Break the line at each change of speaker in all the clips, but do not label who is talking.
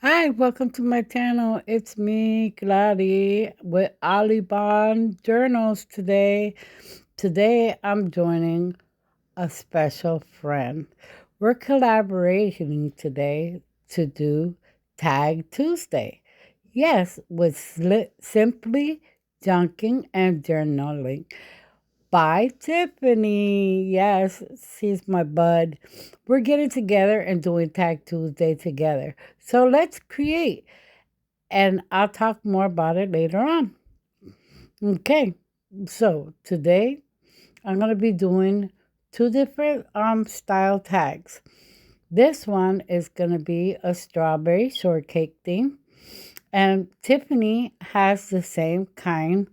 Hi, welcome to my channel. It's me, Clary, with Alibon Journals today. Today, I'm joining a special friend. We're collaborating today to do Tag Tuesday. Yes, with Simply Junking and Journaling by Tiffany. Yes, she's my bud. We're getting together and doing Tag Tuesday together. So let's create, and I'll talk more about it later on. Okay, so today I'm going to be doing two different style tags. This one is going to be a strawberry shortcake theme, and Tiffany has the same kind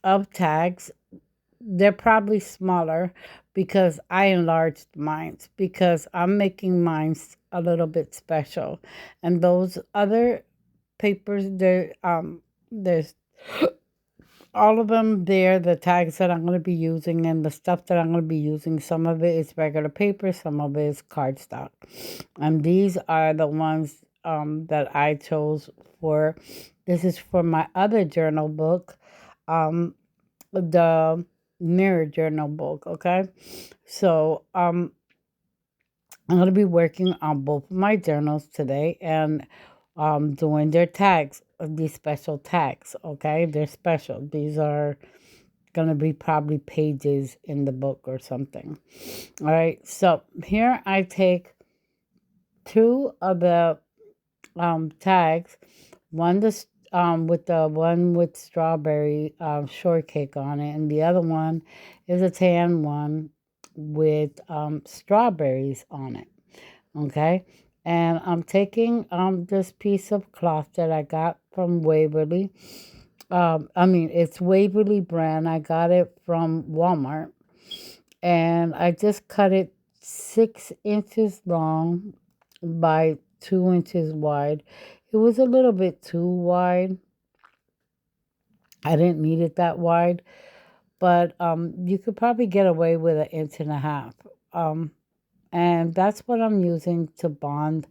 of tags. They're probably smaller because I enlarged mine because I'm making mine a little bit special. And those other papers, there's all of them there, the tags that I'm going to be using and the stuff that I'm going to be using. Some of it is regular paper, some of it is cardstock. And these are the ones that I chose for, this is for my other journal book. The mirror journal book, okay? So I'm going to be working on both of my journals today and doing their tags, these special tags, okay? They're special. These are going to be probably pages in the book or something. All right, so here I take two of the tags, one with the one with strawberry shortcake on it, and the other one is a tan one with strawberries on it. Okay, and I'm taking this piece of cloth that I got from Waverly. It's Waverly brand. I got it from Walmart, and I just cut it 6 inches long by 2 inches wide. It was a little bit too wide. I didn't need it that wide, but you could probably get away with 1.5 inches. And that's what I'm using to bond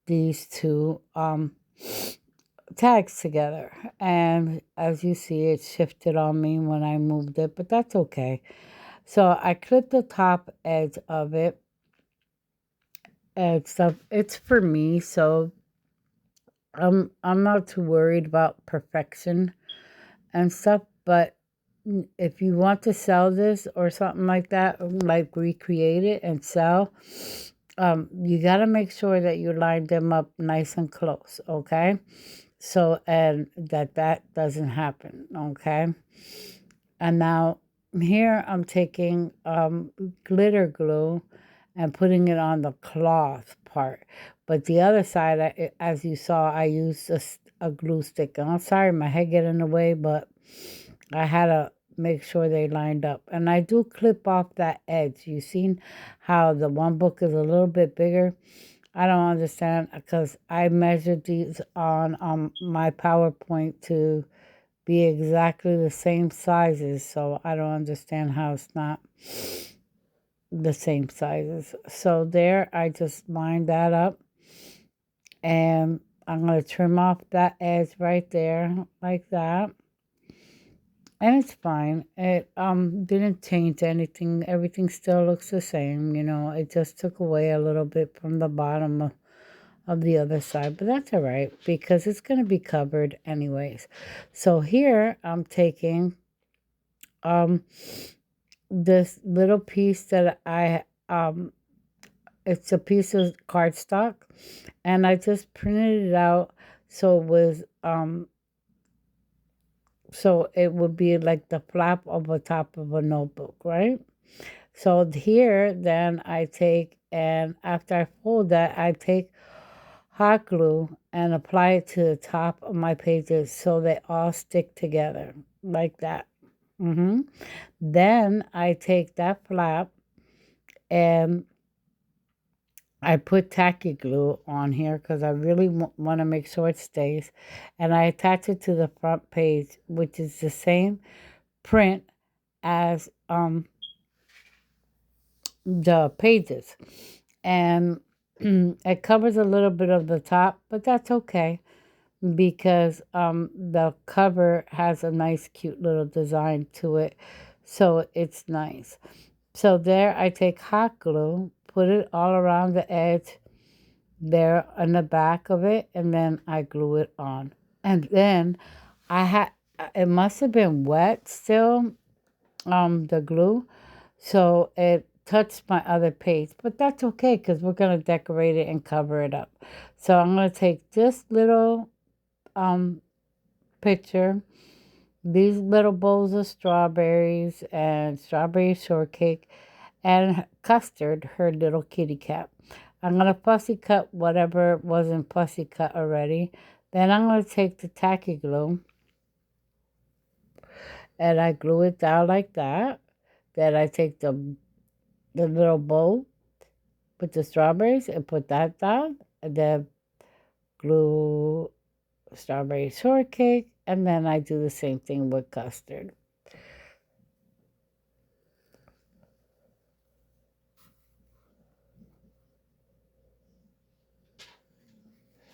these two tags together. And as you see, it shifted on me when I moved it, but that's okay. So I clipped the top edge of it and stuff. It's for me, so I'm not too worried about perfection and stuff, but if you want to sell this or something like that, like recreate it and sell, you got to make sure that you line them up nice and close, okay? So, and that doesn't happen, okay? And now here I'm taking glitter glue and putting it on the cloth part. But the other side, as you saw, I used a glue stick. And I'm sorry, my head get in the way, but I had to make sure they lined up. And I do clip off that edge. You seen how the one book is a little bit bigger? I don't understand because I measured these on my PowerPoint to be exactly the same sizes, so I don't understand how it's not the same sizes. So there, I just lined that up, and I'm going to trim off that edge right there like that. And it's fine. It didn't change anything. Everything still looks the same, It just took away a little bit from the bottom of the other side, but that's all right because it's going to be covered anyways. So here I'm taking um this little piece that it's a piece of cardstock, and I just printed it out so it was so it would be like the flap of the top of a notebook, right? So here then I take, and after I fold that, I take hot glue and apply it to the top of my pages so they all stick together like that. hmm Then I take that flap and I put tacky glue on here because I really want to make sure it stays. And I attach it to the front page, which is the same print as the pages. And It covers a little bit of the top, but that's okay because the cover has a nice, cute little design to it. So it's nice. So there I take hot glue, put it all around the edge there on the back of it, and then I glue it on. And then I had, it must have been wet still, the glue, so it touched my other page, but that's okay because we're going to decorate it and cover it up. So I'm going to take this little picture, these little bowls of strawberries and strawberry shortcake and custard, her little kitty cat. I'm going to fussy cut whatever wasn't fussy cut already. Then I'm going to take the tacky glue and I glue it down like that. Then I take the little bowl with the strawberries and put that down, and then glue strawberry shortcake, and then I do the same thing with custard.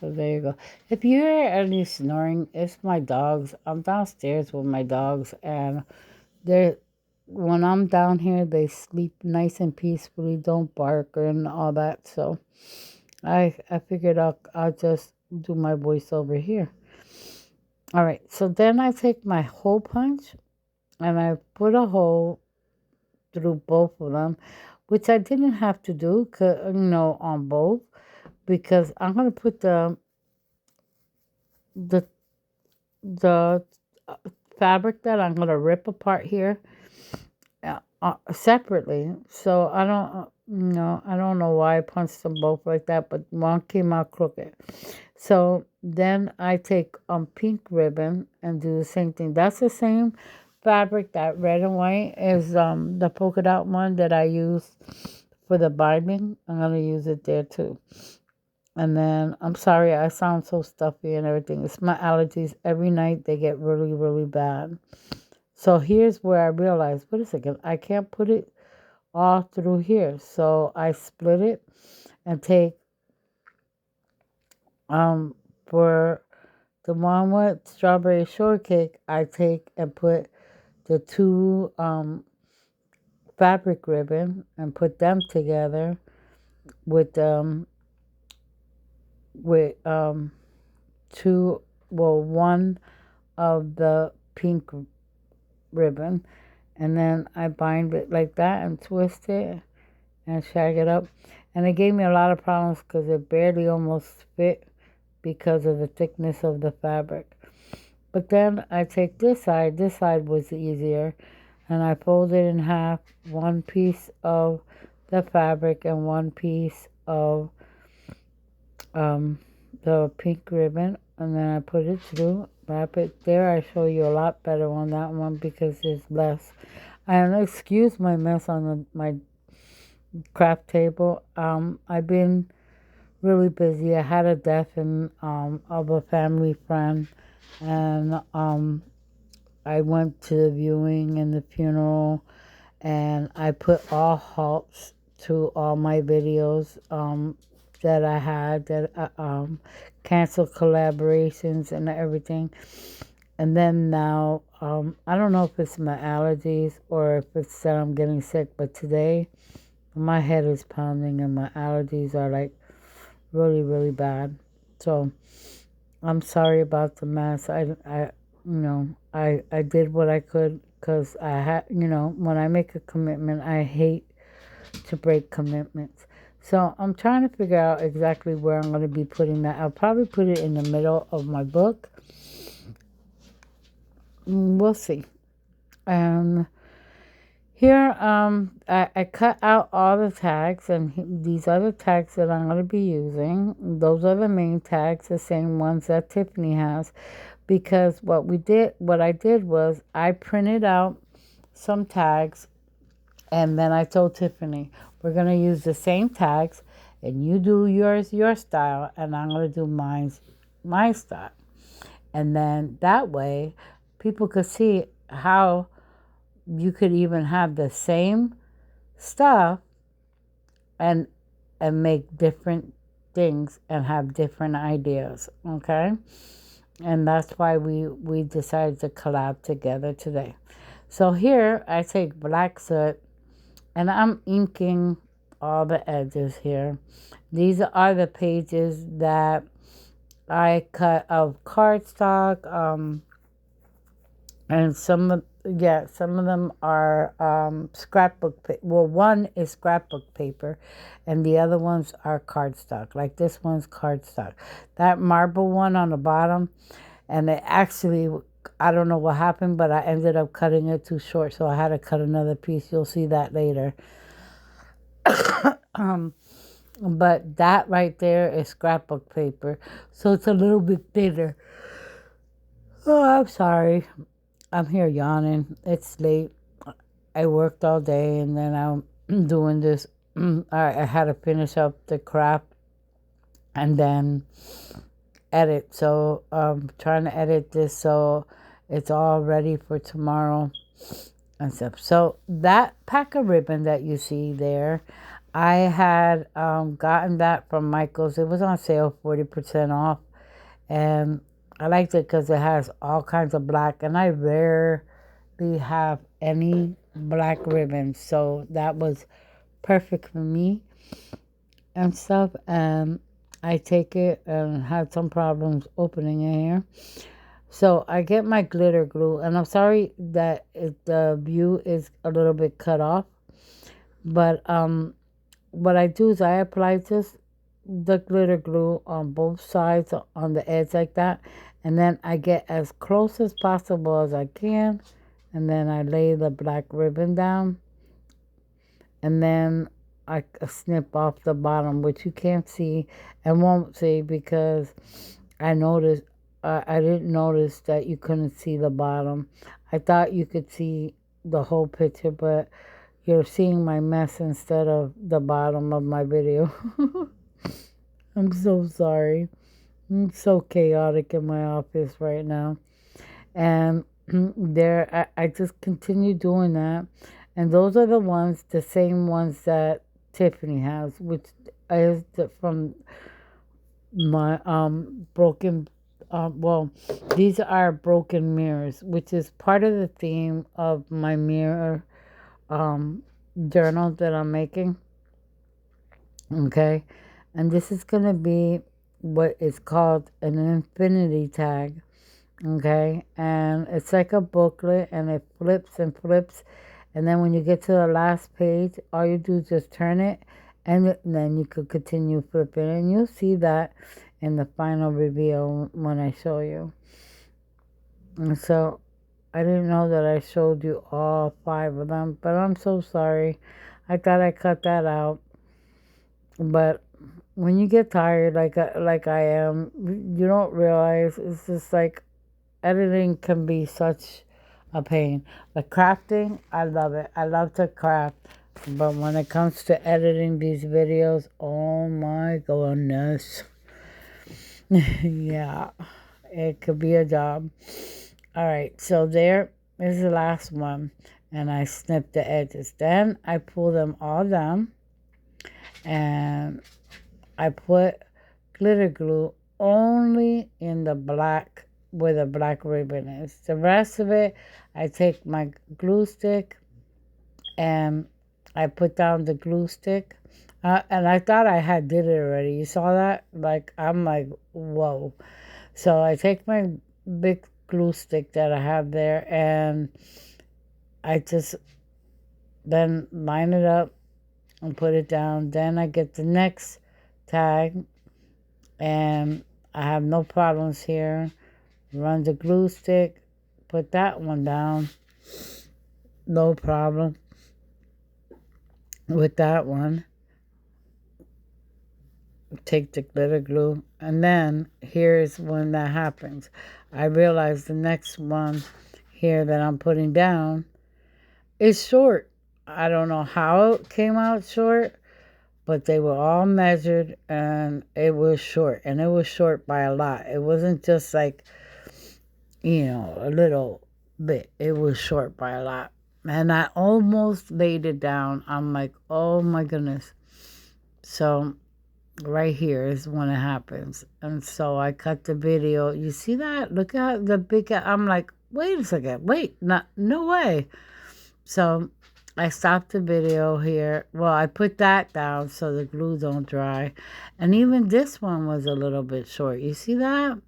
So there you go. If you hear any snoring, it's my dogs. I'm downstairs with my dogs, and they're when I'm down here, they sleep nice and peacefully, don't bark and all that. So I figured I'll just do my voiceover here. All right. So then I take my hole punch and I put a hole through both of them, which I didn't have to do, on both, because I'm gonna put the the fabric that I'm gonna rip apart here separately. So I don't know why I punched them both like that, but one came out crooked. So then I take pink ribbon and do the same thing. That's the same fabric, that red and white is the polka dot one that I use for the binding. I'm gonna use it there too. And then I'm sorry I sound so stuffy and everything. It's my allergies. Every night they get really, really bad. So here's where I realized, wait a second, I can't put it all through here. So I split it and take for the one with strawberry shortcake, I take and put the two fabric ribbon and put them together with with two, well, one of the pink ribbon, and then I bind it like that and twist it and shag it up. And it gave me a lot of problems because it barely almost fit because of the thickness of the fabric. But then I take this side was easier, and I fold it in half, one piece of the fabric and one piece of the pink ribbon, and then I put it through, wrap it there. I show you a lot better on that one because there's less. And excuse my mess on my craft table. I've been really busy. I had a death of a family friend, and I went to the viewing and the funeral, and I put all halts to all my videos that I had, that canceled collaborations and everything. And then now, I don't know if it's my allergies or if it's that I'm getting sick, but today my head is pounding and my allergies are like really, really bad. So I'm sorry about the mess. I did what I could because I had, when I make a commitment, I hate to break commitments. So I'm trying to figure out exactly where I'm going to be putting that. I'll probably put it in the middle of my book. We'll see. And here, I cut out all the tags, and these are the tags that I'm going to be using. Those are the main tags, the same ones that Tiffany has, because what I did was I printed out some tags, and then I told Tiffany, we're going to use the same tags, and you do yours, your style, and I'm going to do my style. And then that way, people could see how you could even have the same stuff and make different things and have different ideas, okay? And that's why we decided to collab together today. So here I take black soot and I'm inking all the edges here. These are the pages that I cut of cardstock, and some of them are well, one is scrapbook paper, and the other ones are cardstock. Like this one's cardstock. That marble one on the bottom, and it actually, I don't know what happened, but I ended up cutting it too short, so I had to cut another piece. You'll see that later. But that right there is scrapbook paper, so it's a little bit thinner. Oh, I'm sorry. I'm here yawning. It's late. I worked all day, and then I'm doing this. I had to finish up the craft and then edit. So I'm trying to edit this so it's all ready for tomorrow and stuff. So that pack of ribbon that you see there, I had gotten that from Michael's. It was on sale, 40% off. And I liked it because it has all kinds of black. And I rarely have any black ribbons. So that was perfect for me and stuff. And I take it and had some problems opening it here. So I get my glitter glue. And I'm sorry that the view is a little bit cut off. But what I do is I apply just the glitter glue on both sides on the edge like that, and then I get as close as possible as I can, and then I lay the black ribbon down, and then I snip off the bottom, which you can't see and won't see because I didn't notice that you couldn't see the bottom. I thought you could see the whole picture, but you're seeing my mess instead of the bottom of my video. I'm so sorry. I'm so chaotic in my office right now. And I just continue doing that. And those are the same ones that Tiffany has, which is from my broken, well, these are broken mirrors, which is part of the theme of my mirror journal that I'm making. Okay, and this is going to be what is called an infinity tag. Okay, and it's like a booklet and it flips and flips, and then when you get to the last page, all you do is just turn it, and then you could continue flipping, and you'll see that in the final reveal when I show you. And so I didn't know that I showed you all 5 of them, but I'm so sorry. I thought I cut that out. But when you get tired like I am, you don't realize it's just like editing can be such a pain. But crafting, I love it. I love to craft. But when it comes to editing these videos, oh my goodness. Yeah, it could be a job. All right, so there is the last one. And I snip the edges. Then I pull them all down. And I put glitter glue only in the black, where the black ribbon is. The rest of it, I take my glue stick and I put down the glue stick. And I thought I had did it already. You saw that? I'm like, whoa. So I take my big glue stick that I have there and I just then line it up and put it down. Then I get the next tag and I have no problems here. Run the glue stick, put that one down, no problem with that one. Take the glitter glue, and then here's when that happens. I realize the next one here that I'm putting down is short. I don't know how it came out short, but they were all measured and it was short, and it was short by a lot. It wasn't just like, a little bit. It was short by a lot. And I almost laid it down. I'm like, oh my goodness. So right here is when it happens. And so I cut the video. You see that? Look at the big, I'm like, wait a second, wait, no way. So I stopped the video here. Well, I put that down so the glue don't dry. And even this one was a little bit short. You see that?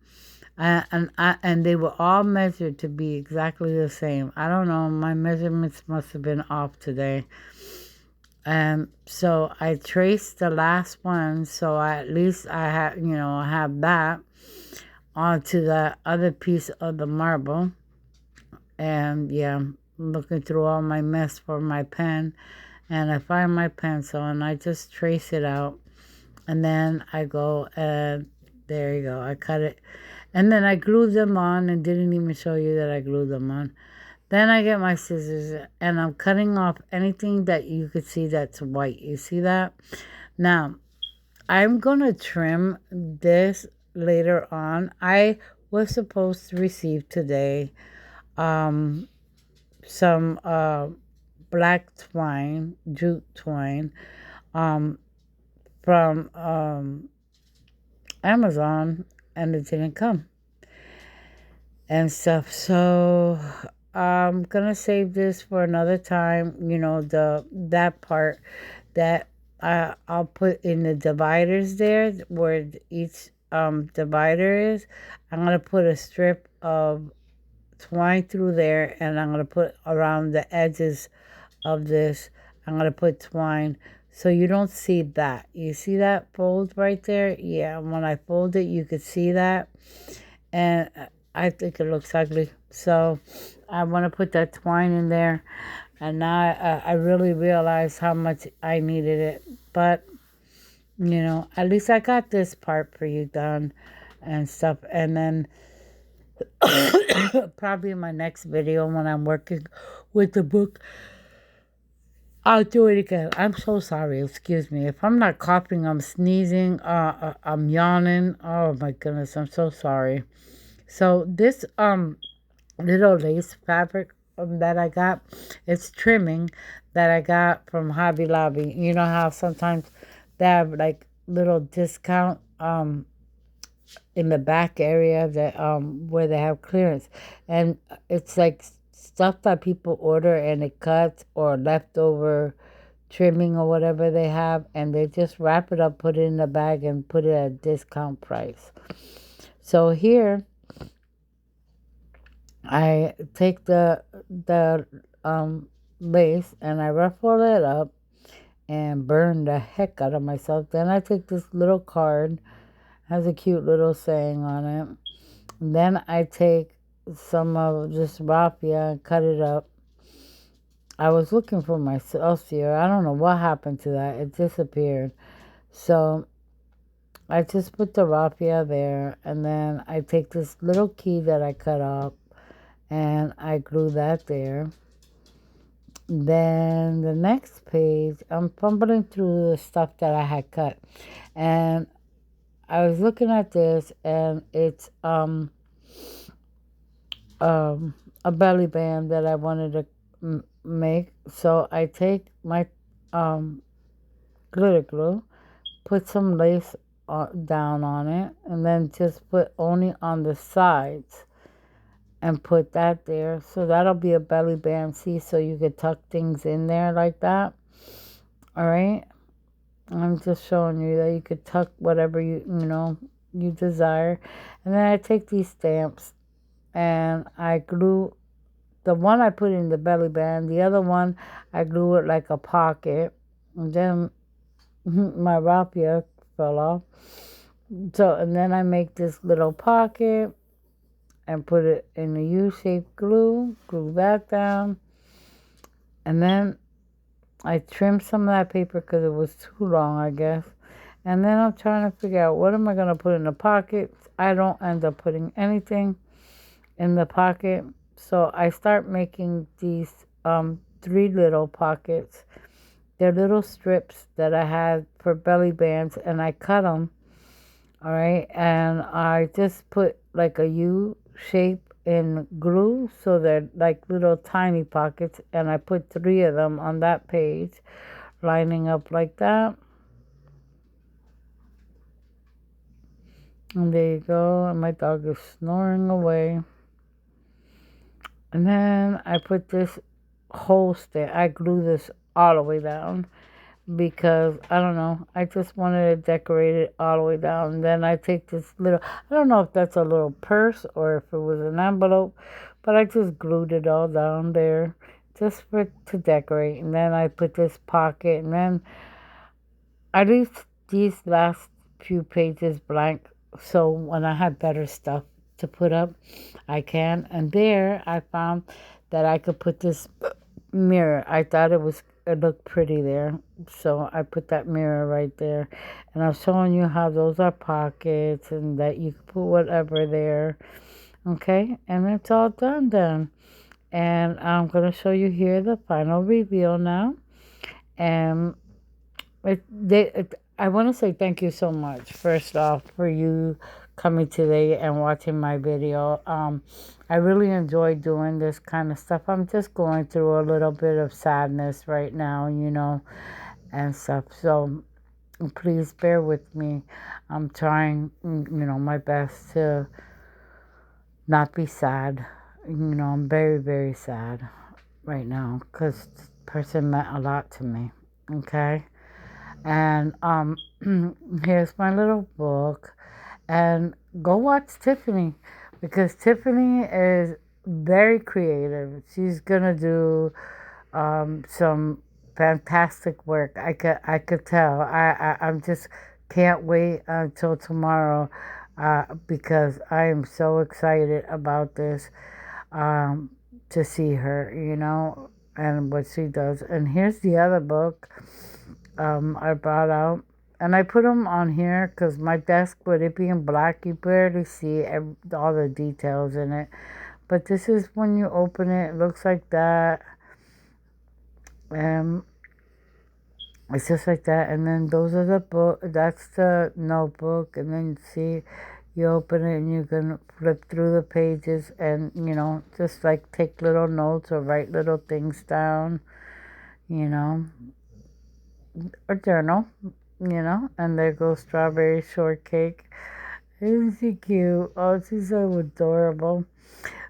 And they were all measured to be exactly the same. I don't know. My measurements must have been off today. And so I traced the last one, so at least I have, I have that onto the other piece of the marble. And yeah, I'm looking through all my mess for my pen, and I find my pencil, and I just trace it out. And then I go, and there you go, I cut it. And then I glued them on, and didn't even show you that I glued them on. Then I get my scissors, and I'm cutting off anything that you could see that's white. You see that? Now, I'm going to trim this later on. I was supposed to receive today some black twine, jute twine, um, from Amazon, and it didn't come and stuff. So I'm gonna save this for another time. That part that I'll put in the dividers there where each divider is. I'm gonna put a strip of twine through there, and I'm gonna put around the edges of this. I'm gonna put twine so you don't see that. You see that fold right there? Yeah, when I fold it, you could see that, and I think it looks ugly. So I want to put that twine in there, and now I really realize how much I needed it. But at least I got this part for you done and stuff. And then probably in my next video when I'm working with the book, I'll do it again. I'm so sorry. Excuse me. If I'm not coughing, I'm sneezing, I'm yawning. Oh my goodness, I'm so sorry. So this little lace fabric that I got, it's trimming that I got from Hobby Lobby. You know how sometimes they have like little discount in the back area that where they have clearance, and it's like stuff that people order and it cuts or leftover trimming or whatever they have, and they just wrap it up, put it in the bag, and put it at a discount price. So here I take the lace and I ruffle it up and burn the heck out of myself. Then I take this little card, has a cute little saying on it. Then I take some of this raffia and cut it up. I was looking for my celsius. I don't know what happened to that. It disappeared. So I just put the raffia there, and then I take this little key that I cut off, and I glue that there. Then the next page, I'm fumbling through the stuff that I had cut, and I was looking at this, and it's a belly band that I wanted to make. So I take my glitter glue, put some lace down on it, and then just put only on the sides and put that there. So that'll be a belly band, see, so you could tuck things in there like that. All right. I'm just showing you that you could tuck whatever you desire. And then I take these stamps and I glue the one I put in the belly band, the other one I glue it like a pocket. And then my raffia fell off. So, and then I make this little pocket and put it in the U-shaped glue that down. And then I trimmed some of that paper because it was too long, I guess. And then I'm trying to figure out what am I going to put in the pocket. I don't end up putting anything in the pocket. So I start making these 3 little pockets. They're little strips that I had for belly bands, and I cut them. All right, and I just put like a U shape in glue, so they're like little tiny pockets, and I put 3 of them on that page, lining up like that. And there you go. And my dog is snoring away. And then I put this whole stick. I glue this all the way down because I don't know. I just wanted to decorate it all the way down. And then I take this little. I don't know if that's a little purse or if it was an envelope, but I just glued it all down there just for to decorate. And then I put this pocket. And then I leave these last few pages blank so when I have better stuff to put up, I can. And there I found that I could put this mirror. I thought it looked pretty there. So I put that mirror right there. And I'm showing you how those are pockets and that you can put whatever there. Okay? And it's all done then. And I'm going to show you here the final reveal now. And I want to say thank you so much, first off, for you coming today and watching my video. I really enjoy doing this kind of stuff. I'm just going through a little bit of sadness right now, and stuff. So please bear with me. I'm trying, my best to not be sad. I'm very, very sad right now because this person meant a lot to me. Okay? And here's my little book. And go watch Tiffany because Tiffany is very creative. She's gonna do some fantastic work. I could tell. I'm just can't wait until tomorrow because I am so excited about this to see her, and what she does. And here's the other book I brought out. And I put them on here because my desk, with it being black, you barely see all the details in it. But this is when you open it, it looks like that. And it's just like that. And then those are the book. That's the notebook. And then see, you open it and you can flip through the pages and, just like take little notes or write little things down, you know, or journal. And there goes Strawberry Shortcake. Isn't she cute? Oh, she's so adorable.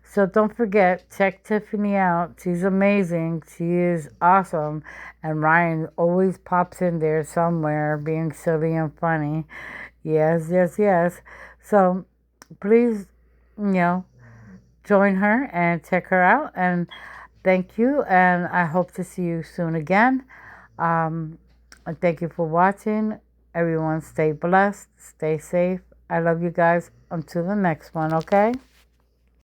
So don't forget, check Tiffany out. She's amazing. She is awesome. And Ryan always pops in there somewhere being silly and funny. Yes, yes, yes. So please, join her and check her out. And thank you. And I hope to see you soon again. And thank you for watching. Everyone stay blessed, stay safe. I love you guys. Until the next one, okay?